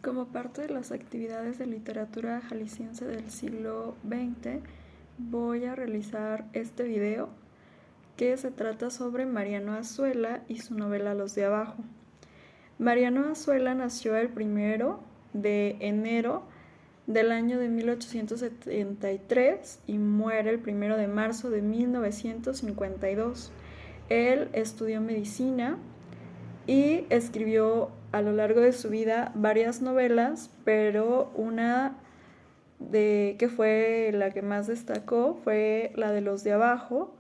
Como parte de las actividades de literatura jalisciense del siglo XX, voy a realizar este video que se trata sobre Mariano Azuela y su novela Los de Abajo. Mariano Azuela nació el 1 de enero del año de 1873 y muere el 1 de marzo de 1952. Él estudió medicina y escribió a lo largo de su vida varias novelas, pero una que fue la que más destacó fue la de Los de Abajo,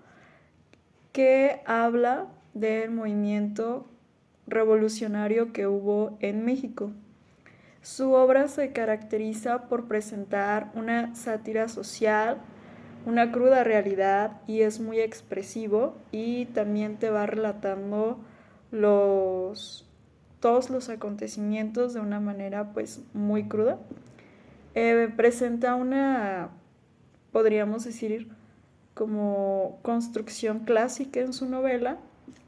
que habla del movimiento revolucionario que hubo en México. Su obra se caracteriza por presentar una sátira social, una cruda realidad, y es muy expresivo, y también te va relatando todos los acontecimientos de una manera pues muy cruda. Presenta una, podríamos decir, como construcción clásica en su novela,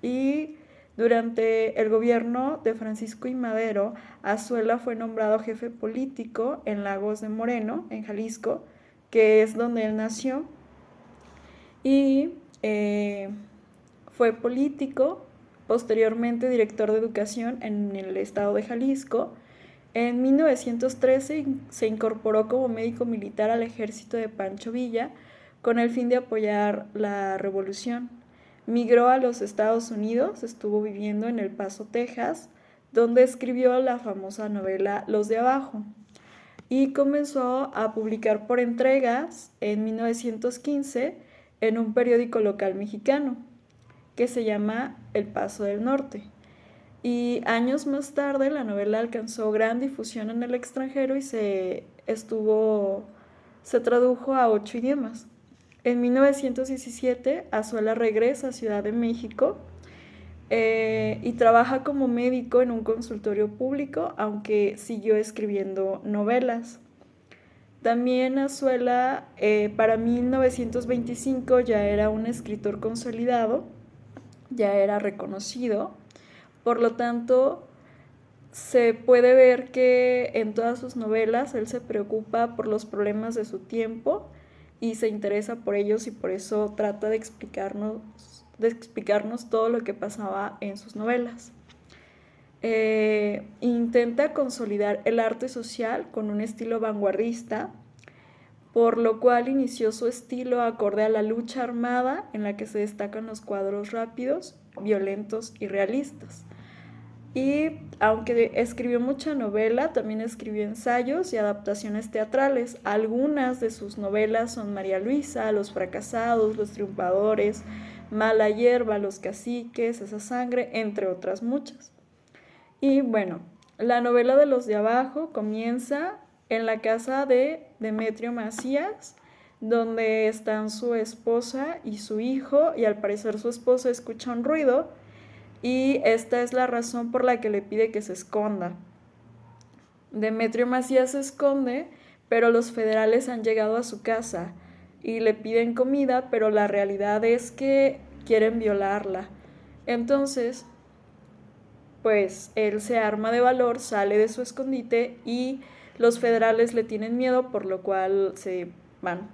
y durante el gobierno de Francisco I. Madero, Azuela fue nombrado jefe político en Lagos de Moreno, en Jalisco, que es donde él nació, y fue político, posteriormente director de educación en el estado de Jalisco. En 1913 se incorporó como médico militar al ejército de Pancho Villa con el fin de apoyar la revolución. Migró a los Estados Unidos, estuvo viviendo en El Paso, Texas, donde escribió la famosa novela Los de Abajo, y comenzó a publicar por entregas en 1915 en un periódico local mexicano que se llama El Paso del Norte. Y años más tarde la novela alcanzó gran difusión en el extranjero y se tradujo a 8 idiomas. En 1917 Azuela regresa a Ciudad de México y trabaja como médico en un consultorio público, aunque siguió escribiendo novelas. También Azuela, para 1925 ya era un escritor consolidado, ya era reconocido. Por lo tanto, se puede ver que en todas sus novelas él se preocupa por los problemas de su tiempo y se interesa por ellos, y por eso trata de explicarnos todo lo que pasaba en sus novelas. Intenta consolidar el arte social con un estilo vanguardista, por lo cual inició su estilo acorde a la lucha armada, en la que se destacan los cuadros rápidos, violentos y realistas. Y aunque escribió mucha novela, también escribió ensayos y adaptaciones teatrales. Algunas de sus novelas son María Luisa, Los fracasados, Los triunfadores, Mala hierba, Los caciques, Esa sangre, entre otras muchas. Y bueno, la novela de Los de Abajo comienza en la casa de Demetrio Macías, donde están su esposa y su hijo, y al parecer su esposa escucha un ruido, y esta es la razón por la que le pide que se esconda. Demetrio Macías se esconde, pero los federales han llegado a su casa y le piden comida, pero la realidad es que quieren violarla. Entonces, pues él se arma de valor, sale de su escondite, y los federales le tienen miedo, por lo cual se van.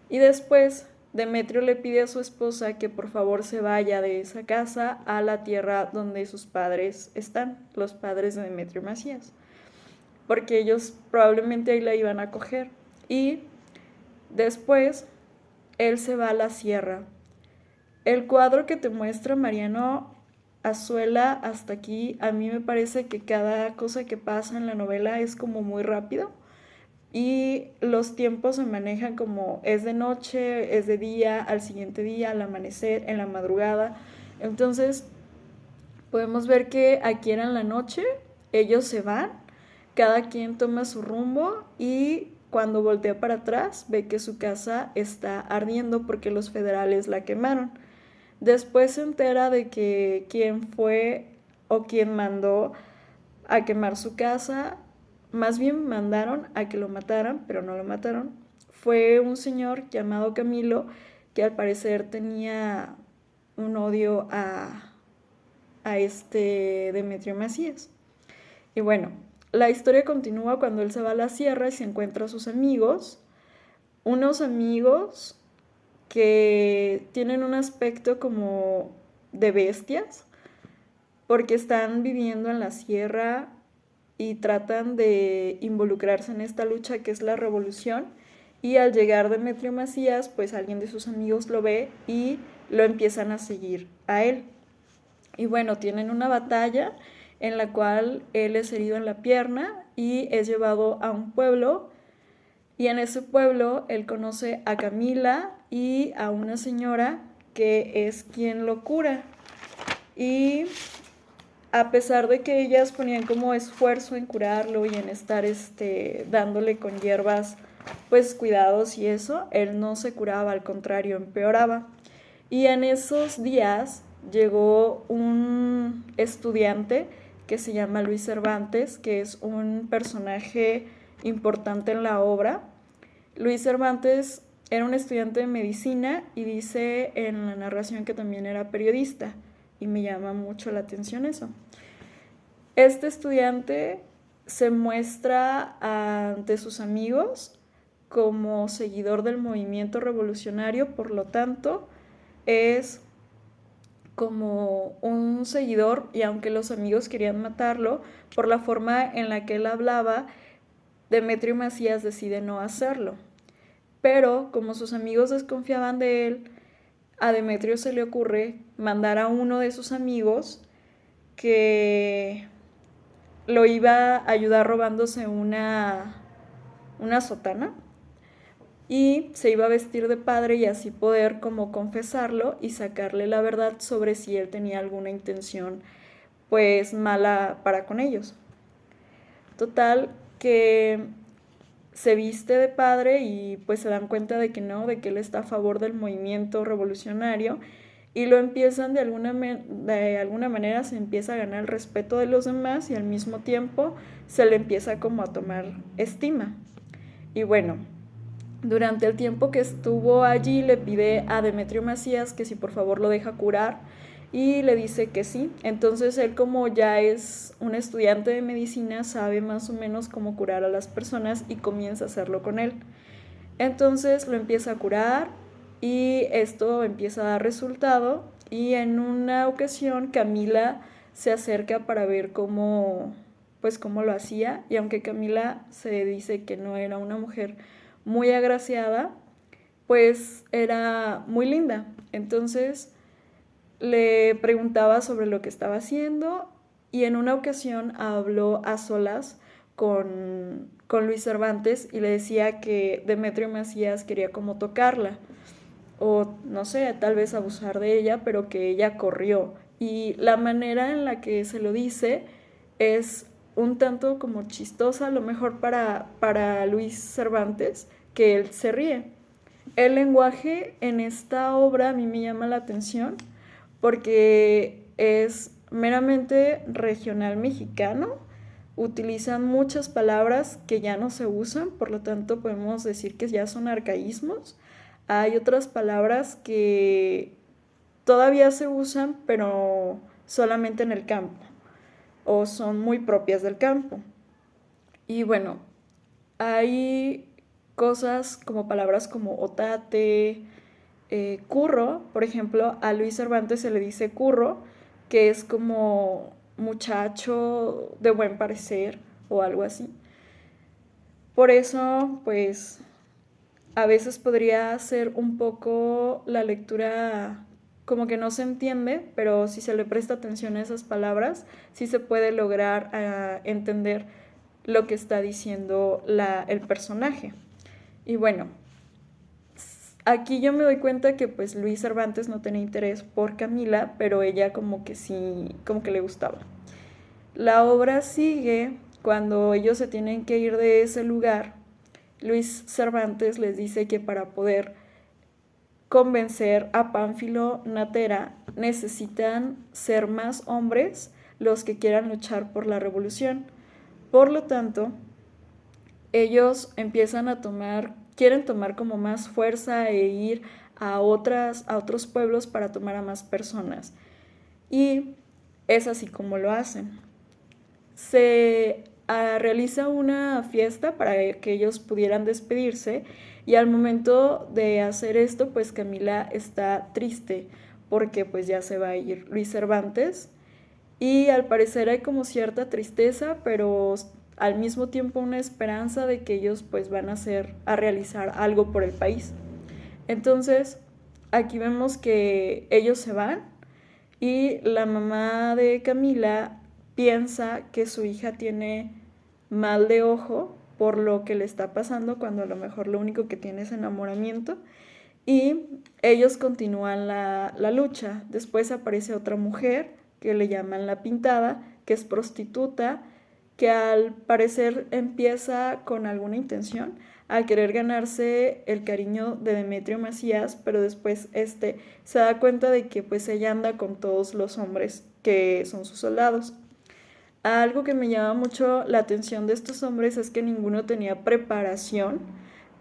Y después Demetrio le pide a su esposa que por favor se vaya de esa casa a la tierra donde sus padres están, los padres de Demetrio Macías, porque ellos probablemente ahí la iban a coger. Y después él se va a la sierra. El cuadro que te muestra Mariano Azuela hasta aquí, a mí me parece que cada cosa que pasa en la novela es como muy rápido, y los tiempos se manejan como es de noche, es de día, al siguiente día, al amanecer, en la madrugada. Entonces podemos ver que aquí era en la noche, ellos se van, cada quien toma su rumbo, y cuando voltea para atrás ve que su casa está ardiendo porque los federales la quemaron. Después se entera de que quién fue o quién mandó a quemar su casa, más bien mandaron a que lo mataran, pero no lo mataron. Fue un señor llamado Camilo, que al parecer tenía un odio a este Demetrio Macías. Y bueno, la historia continúa cuando él se va a la sierra y se encuentra a sus amigos, unos amigos que tienen un aspecto como de bestias, porque están viviendo en la sierra y tratan de involucrarse en esta lucha que es la revolución. Y al llegar Demetrio Macías, pues alguien de sus amigos lo ve y lo empiezan a seguir a él. Y bueno, tienen una batalla en la cual él es herido en la pierna y es llevado a un pueblo. Y en ese pueblo él conoce a Camila y a una señora que es quien lo cura. Y a pesar de que ellas ponían como esfuerzo en curarlo y en estar dándole con hierbas pues cuidados y eso, él no se curaba, al contrario, empeoraba. Y en esos días llegó un estudiante que se llama Luis Cervantes, que es un personaje importante en la obra. Luis Cervantes era un estudiante de medicina y dice en la narración que también era periodista, y me llama mucho la atención eso. Este estudiante se muestra ante sus amigos como seguidor del movimiento revolucionario, por lo tanto, es como un seguidor, y aunque los amigos querían matarlo, por la forma en la que él hablaba, Demetrio Macías decide no hacerlo. Pero como sus amigos desconfiaban de él, a Demetrio se le ocurre mandar a uno de sus amigos que lo iba a ayudar robándose una sotana, y se iba a vestir de padre y así poder como confesarlo y sacarle la verdad sobre si él tenía alguna intención pues mala para con ellos. Total que se viste de padre y pues se dan cuenta de que no, de que él está a favor del movimiento revolucionario, y lo empiezan de alguna manera, se empieza a ganar el respeto de los demás y al mismo tiempo se le empieza como a tomar estima. Y bueno, durante el tiempo que estuvo allí le pide a Demetrio Macías que si por favor lo deja curar, y le dice que sí. Entonces él, como ya es un estudiante de medicina, sabe más o menos cómo curar a las personas y comienza a hacerlo con él. Entonces lo empieza a curar y esto empieza a dar resultado, y en una ocasión Camila se acerca para ver cómo lo hacía, y aunque Camila se dice que no era una mujer muy agraciada, pues era muy linda. Entonces le preguntaba sobre lo que estaba haciendo, y en una ocasión habló a solas con Luis Cervantes y le decía que Demetrio Macías quería como tocarla o no sé, tal vez abusar de ella, pero que ella corrió. Y la manera en la que se lo dice es un tanto como chistosa, a lo mejor para Luis Cervantes, que él se ríe. El lenguaje en esta obra a mí me llama la atención porque es meramente regional mexicano. Utilizan muchas palabras que ya no se usan, por lo tanto podemos decir que ya son arcaísmos. Hay otras palabras que todavía se usan, pero solamente en el campo, o son muy propias del campo. Y bueno, hay cosas como palabras como otate, curro. Por ejemplo, a Luis Cervantes se le dice curro, que es como muchacho de buen parecer o algo así. Por eso, pues, a veces podría ser un poco la lectura como que no se entiende, pero si se le presta atención a esas palabras, sí se puede lograr entender lo que está diciendo el personaje. Y bueno, aquí yo me doy cuenta que pues Luis Cervantes no tenía interés por Camila, pero ella como que sí, como que le gustaba. La obra sigue cuando ellos se tienen que ir de ese lugar. Luis Cervantes les dice que para poder convencer a Pánfilo Natera necesitan ser más hombres los que quieran luchar por la revolución. Por lo tanto, ellos empiezan quieren tomar como más fuerza e ir a otros pueblos para tomar a más personas. Y es así como lo hacen. Se realiza una fiesta para que ellos pudieran despedirse, y al momento de hacer esto, pues Camila está triste porque pues ya se va a ir Luis Cervantes, y al parecer hay como cierta tristeza, pero al mismo tiempo una esperanza de que ellos pues van a realizar algo por el país. Entonces, aquí vemos que ellos se van y la mamá de Camila piensa que su hija tiene mal de ojo por lo que le está pasando, cuando a lo mejor lo único que tiene es enamoramiento, y ellos continúan la lucha. Después aparece otra mujer que le llaman La Pintada, que es prostituta, que al parecer empieza con alguna intención a querer ganarse el cariño de Demetrio Macías, pero después se da cuenta de que pues ella anda con todos los hombres que son sus soldados. Algo que me llama mucho la atención de estos hombres es que ninguno tenía preparación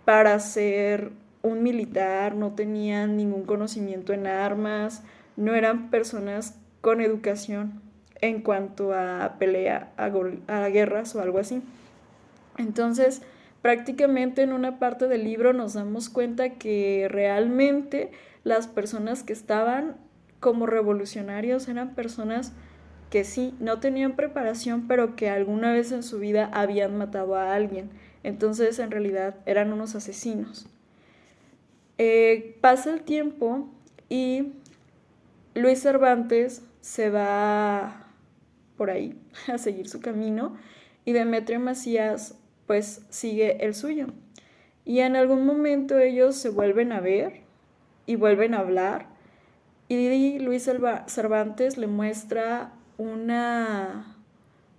para ser un militar, no tenían ningún conocimiento en armas, no eran personas con educación en cuanto a pelea, a guerras o algo así. Entonces, prácticamente en una parte del libro nos damos cuenta que realmente las personas que estaban como revolucionarios eran personas que sí, no tenían preparación, pero que alguna vez en su vida habían matado a alguien. Entonces, en realidad, eran unos asesinos. Pasa el tiempo y Luis Cervantes se va por ahí a seguir su camino, y Demetrio Macías pues sigue el suyo. Y en algún momento ellos se vuelven a ver y vuelven a hablar, y Luis Cervantes le muestra una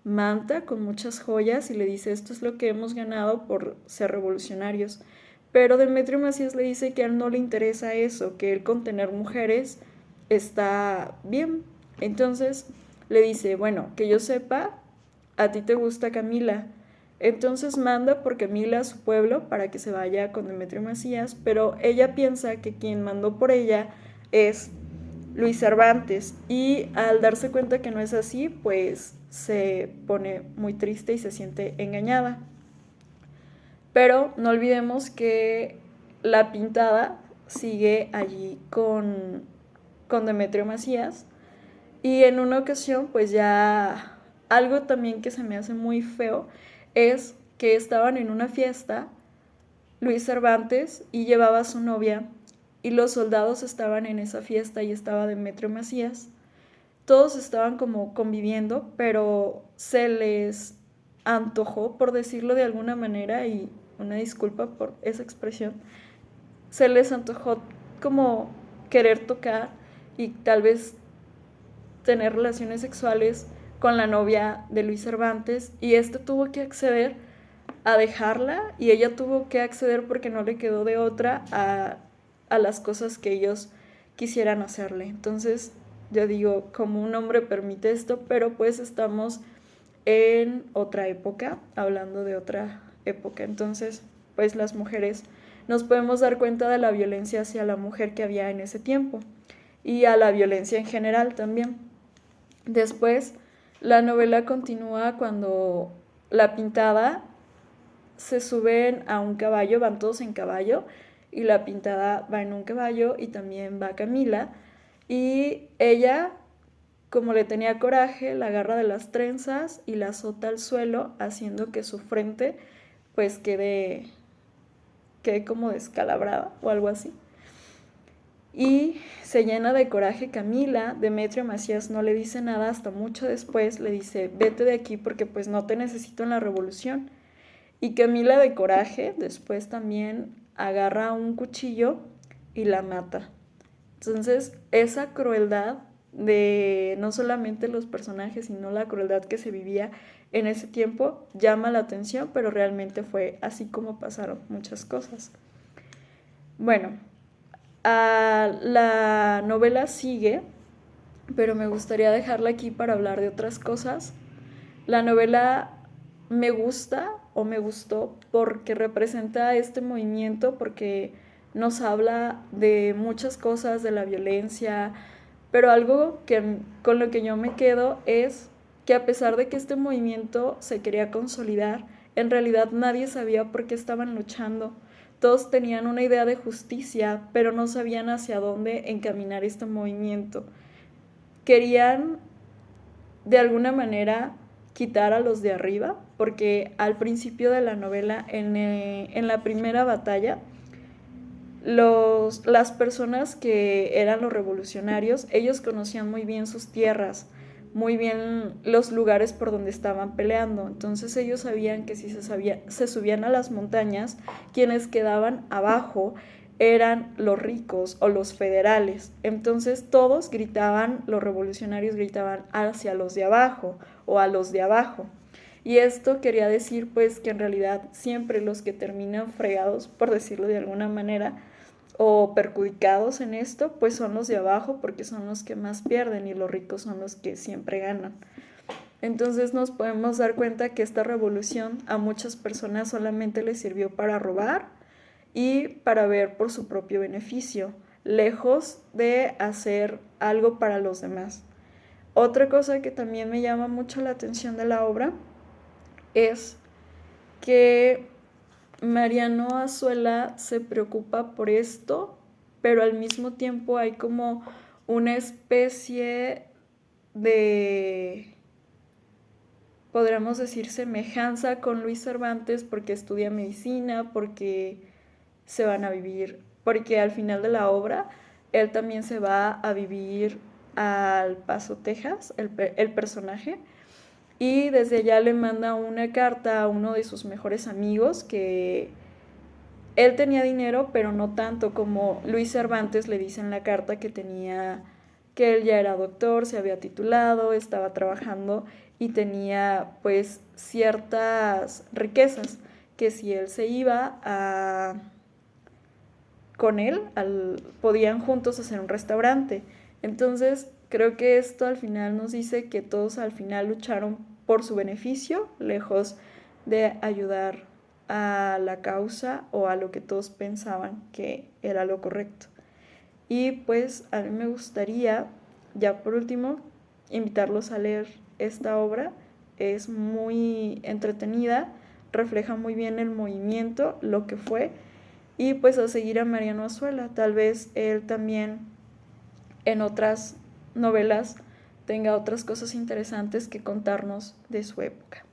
manta con muchas joyas y le dice: esto es lo que hemos ganado por ser revolucionarios. Pero Demetrio Macías le dice que a él no le interesa eso, que él con tener mujeres está bien. Entonces le dice: bueno, que yo sepa, a ti te gusta Camila. Entonces manda por Camila a su pueblo para que se vaya con Demetrio Macías, pero ella piensa que quien mandó por ella es Luis Cervantes, y al darse cuenta que no es así, pues se pone muy triste y se siente engañada. Pero no olvidemos que La Pintada sigue allí con Demetrio Macías, y en una ocasión pues ya algo también que se me hace muy feo es que estaban en una fiesta Luis Cervantes y llevaba a su novia, y los soldados estaban en esa fiesta y estaba Demetrio Macías. Todos estaban como conviviendo, pero se les antojó, por decirlo de alguna manera, y una disculpa por esa expresión, se les antojó como querer tocar y tal vez tener relaciones sexuales con la novia de Luis Cervantes, y tuvo que acceder a dejarla, y ella tuvo que acceder porque no le quedó de otra a las cosas que ellos quisieran hacerle. Entonces yo digo, como un hombre permite esto, pero pues estamos en otra época, hablando de otra época. Entonces pues las mujeres nos podemos dar cuenta de la violencia hacia la mujer que había en ese tiempo, y a la violencia en general también. Después la novela continúa cuando La Pintada se suben a un caballo, van todos en caballo, y La Pintada va en un caballo y también va Camila, y ella, como le tenía coraje, la agarra de las trenzas y la azota al suelo, haciendo que su frente pues quede como descalabrada o algo así. Y se llena de coraje Camila. Demetrio Macías no le dice nada hasta mucho después, le dice: vete de aquí porque pues no te necesito en la revolución. Y Camila, de coraje, después también agarra un cuchillo y la mata. Entonces, esa crueldad de no solamente los personajes, sino la crueldad que se vivía en ese tiempo llama la atención, pero realmente fue así como pasaron muchas cosas. Bueno, la novela sigue, pero me gustaría dejarla aquí para hablar de otras cosas. La novela me gusta o me gustó porque representa este movimiento, porque nos habla de muchas cosas, de la violencia, pero algo con lo que yo me quedo es que a pesar de que este movimiento se quería consolidar, en realidad nadie sabía por qué estaban luchando. Todos tenían una idea de justicia, pero no sabían hacia dónde encaminar este movimiento. Querían, de alguna manera, quitar a los de arriba, porque al principio de la novela, en la primera batalla, las personas que eran los revolucionarios, ellos conocían muy bien sus tierras, muy bien los lugares por donde estaban peleando. Entonces ellos sabían que si se subían a las montañas, quienes quedaban abajo eran los ricos o los federales. Entonces todos gritaban, los revolucionarios gritaban hacia los de abajo o a los de abajo. Y esto quería decir pues que en realidad siempre los que terminan fregados, por decirlo de alguna manera, o perjudicados en esto, pues son los de abajo porque son los que más pierden y los ricos son los que siempre ganan. Entonces nos podemos dar cuenta que esta revolución a muchas personas solamente les sirvió para robar y para ver por su propio beneficio, lejos de hacer algo para los demás. Otra cosa que también me llama mucho la atención de la obra es que Mariano Azuela se preocupa por esto, pero al mismo tiempo hay como una especie de, podríamos decir, semejanza con Luis Cervantes porque estudia medicina, porque se van a vivir, porque al final de la obra él también se va a vivir al Paso, Texas, el personaje, y desde allá le manda una carta a uno de sus mejores amigos que él tenía dinero, pero no tanto como Luis Cervantes le dice en la carta que tenía, que él ya era doctor, se había titulado, estaba trabajando y tenía pues ciertas riquezas que si él se iba con él, podían juntos hacer un restaurante. Entonces creo que esto al final nos dice que todos al final lucharon por su beneficio, lejos de ayudar a la causa o a lo que todos pensaban que era lo correcto. Y pues a mí me gustaría, ya por último, invitarlos a leer esta obra. Es muy entretenida, refleja muy bien el movimiento, lo que fue, y pues a seguir a Mariano Azuela. Tal vez él también en otras novelas tenga otras cosas interesantes que contarnos de su época.